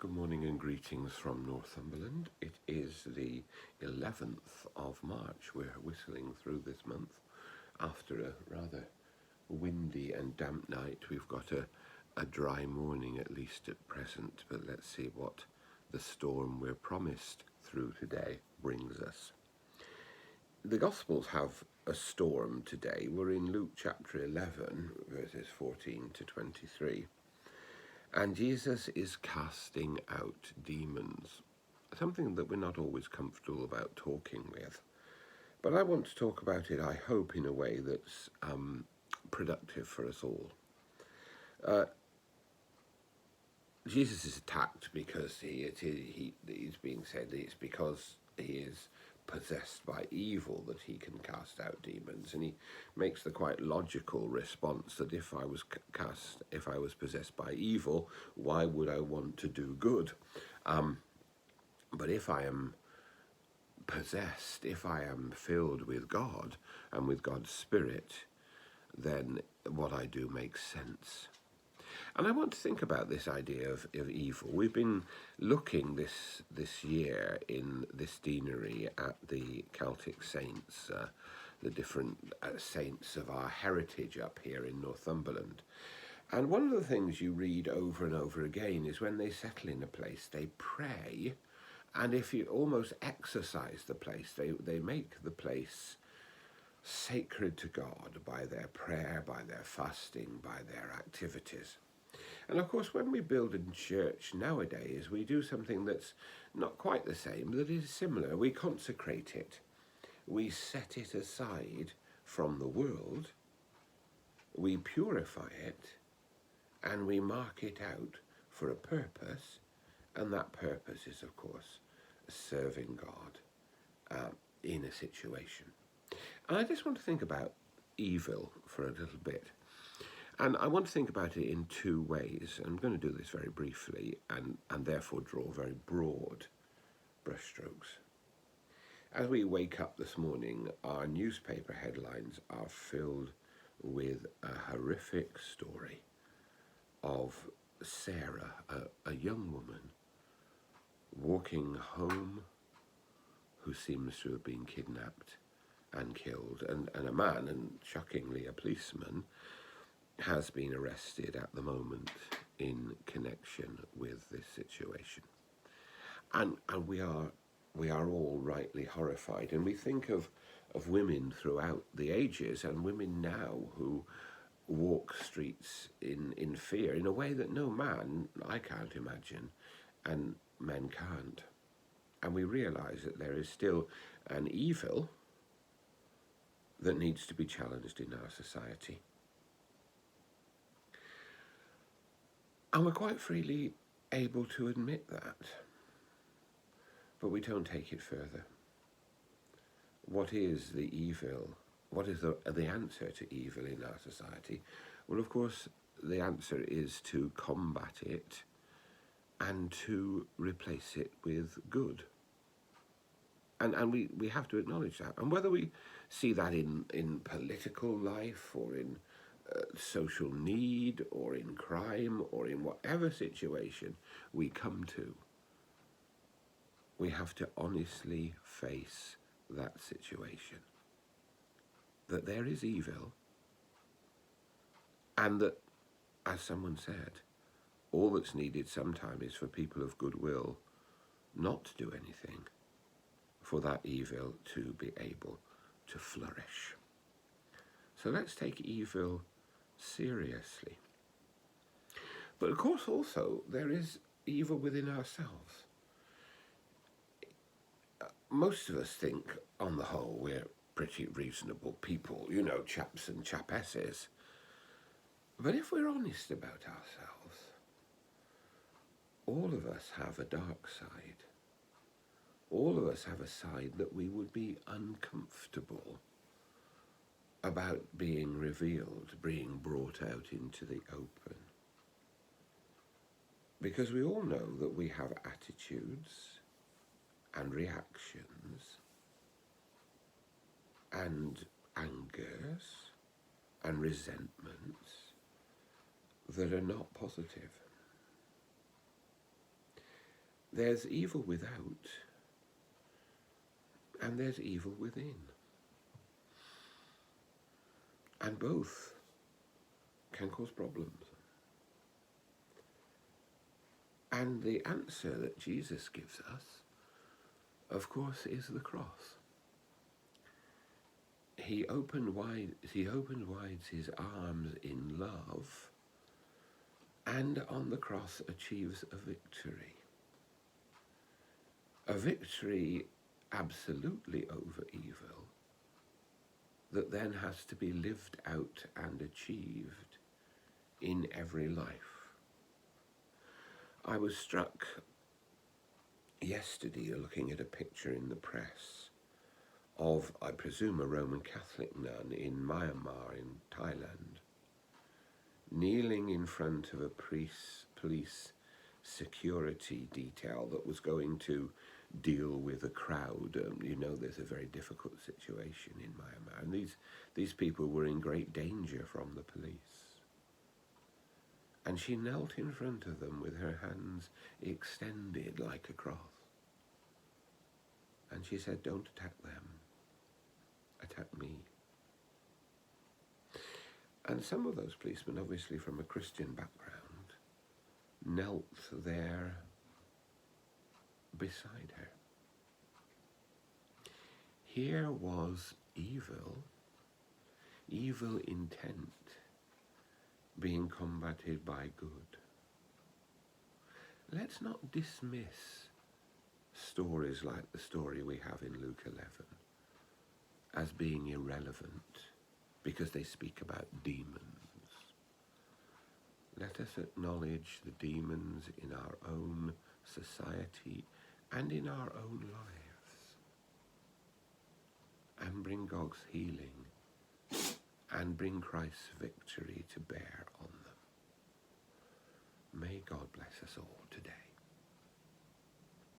Good morning and greetings from Northumberland. It is the 11th of March. We're whistling through this month. After a rather windy and damp night, we've got a dry morning, at least at present, but let's see what the storm we're promised through today brings us. The Gospels have a storm today. We're in Luke chapter 11, verses 14 to 23. And Jesus is casting out demons, something that we're not always comfortable about talking with. But I want to talk about it, I hope, in a way that's productive for us all. Jesus is attacked because he's being said it's because he is possessed by evil that he can cast out demons, and he makes the quite logical response that if I was possessed by evil, why would I want to do good? But if I am possessed, if I am filled with God and with God's Spirit, then what I do makes sense. And I want to think about this idea of evil. We've been looking this year in this deanery at the Celtic saints, the different saints of our heritage up here in Northumberland. And one of the things you read over and over again is when they settle in a place, they pray, and if you almost exorcise the place, they make the place sacred to God by their prayer, by their fasting, by their activities. And of course, when we build a church nowadays, we do something that's not quite the same, that is similar. We consecrate it. We set it aside from the world. We purify it, and we mark it out for a purpose. And that purpose is, of course, serving God in a situation. And I just want to think about evil for a little bit. And I want to think about it in two ways. I'm going to do this very briefly and therefore draw very broad brushstrokes. As we wake up this morning, our newspaper headlines are filled with a horrific story of Sarah, a young woman, walking home who seems to have been kidnapped and killed, and a man, and shockingly a policeman, has been arrested at the moment in connection with this situation. And we are all rightly horrified, and we think of women throughout the ages and women now who walk streets in fear in a way that no man, I can't imagine, and men can't. And we realise that there is still an evil that needs to be challenged in our society. And we're quite freely able to admit that, but we don't take it further. What is the evil? What is the answer to evil in our society? Well, of course, the answer is to combat it and to replace it with good. And we have to acknowledge that. And whether we see that in political life or in social need or in crime or in whatever situation we come to, we have to honestly face that situation. That there is evil, and that, as someone said, all that's needed sometime is for people of goodwill not to do anything for that evil to be able to flourish. So let's take evil seriously. But of course also there is evil within ourselves. Most of us think, on the whole, we're pretty reasonable people, chaps and chapesses. But if we're honest about ourselves, all of us have a dark side. All of us have a side that we would be uncomfortable about being revealed, being brought out into the open. Because we all know that we have attitudes and reactions and angers and resentments that are not positive. There's evil without, and there's evil within. And both can cause problems. And the answer that Jesus gives us, of course, is the cross. He opened wide his arms in love, and on the cross achieves a victory. A victory absolutely over evil that then has to be lived out and achieved in every life. I was struck yesterday looking at a picture in the press of, I presume, a Roman Catholic nun in Myanmar, in Thailand, kneeling in front of a police security detail that was going to deal with a crowd. There's a very difficult situation in Myanmar, and these people were in great danger from the police. And she knelt in front of them with her hands extended like a cross. And she said, "Don't attack them, attack me." And some of those policemen, obviously from a Christian background, knelt there beside her. Here was evil intent being combated by good. Let's not dismiss stories like the story we have in Luke 11 as being irrelevant because they speak about demons. Let us acknowledge the demons in our own society and in our own lives, and bring God's healing and bring Christ's victory to bear on them. May God bless us all today.